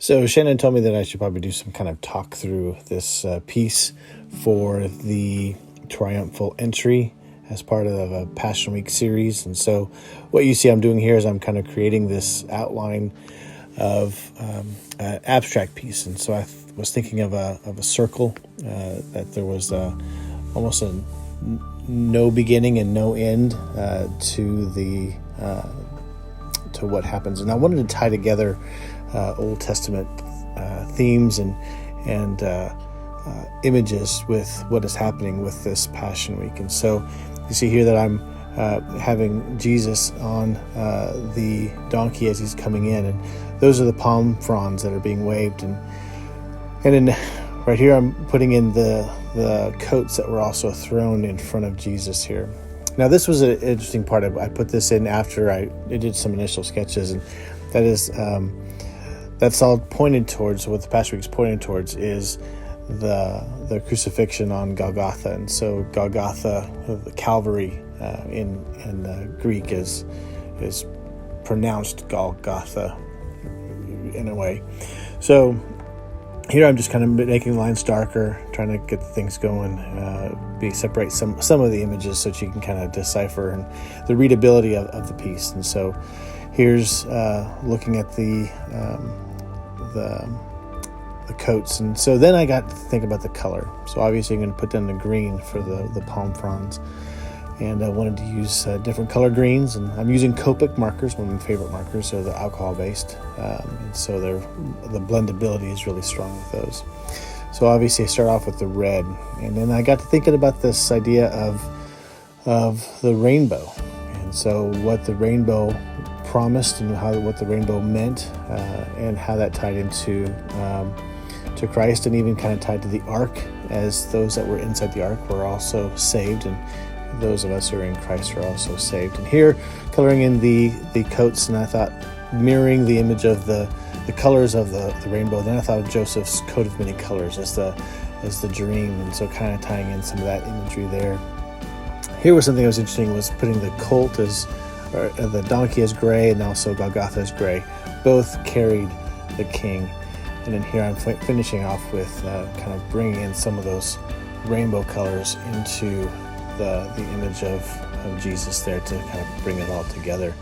So Shannon told me that I should probably do some kind of talk through this piece for the triumphal entry as part of a Passion Week series. And so what you see I'm doing here is I'm kind of creating this outline of an abstract piece. And so I was thinking of a circle, that there was almost a no beginning and no end to what happens. And I wanted to tie together Old Testament themes and images with what is happening with this Passion Week. And so you see here that I'm having Jesus on the donkey as he's coming in, and those are the palm fronds that are being waved. And then right here I'm putting in the coats that were also thrown in front of Jesus here. Now, this was an interesting part. I put this in after I did some initial sketches, and that is that's all pointed towards what the Passion Week is pointing towards is the crucifixion on Golgotha. And so Golgotha, the Calvary in Greek is pronounced Golgotha in a way. So here I'm just kind of making lines darker, trying to get things going, separate some of the images so that you can kind of decipher and the readability of the piece. And so here's looking at the coats. And so then I got to think about the color. So obviously I'm going to put down the green for the palm fronds. And I wanted to use different color greens, and I'm using Copic markers. One of my favorite markers are the alcohol-based, and so the blendability is really strong with those. So obviously I start off with the red, and then I got to thinking about this idea of the rainbow, and so what the rainbow promised and what the rainbow meant, and how that tied into to Christ, and even kind of tied to the ark, as those that were inside the ark were also saved, and those of us who are in Christ are also saved. And here, coloring in the coats, and I thought mirroring the image of the colors of the rainbow. Then I thought of Joseph's coat of many colors as the dream, and so kind of tying in some of that imagery there. Here was something that was interesting, was putting the colt or the donkey as gray, and also Golgotha as gray. Both carried the king. And then here I'm finishing off with kind of bringing in some of those rainbow colors into the image of Jesus there to kind of bring it all together.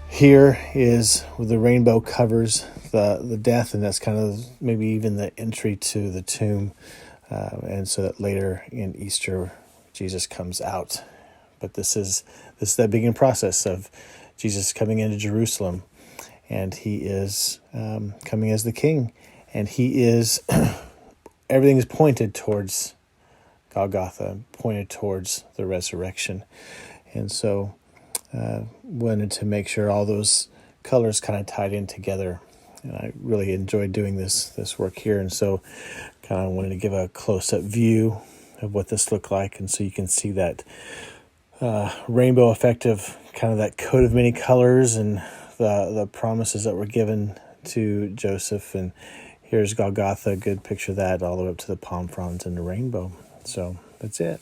Here is the rainbow covers the death, and that's kind of maybe even the entry to the tomb, and so that later in Easter Jesus comes out. But this is that beginning process of Jesus coming into Jerusalem, and he is coming as the king, and he is everything is pointed towards Golgotha, pointed towards the resurrection. And so wanted to make sure all those colors kind of tied in together. And I really enjoyed doing this work here. And so kind of wanted to give a close-up view of what this looked like. And so you can see that rainbow effect of kind of that coat of many colors and the promises that were given to Joseph. And here's Golgotha, a good picture of that, all the way up to the palm fronds and the rainbow. So that's it.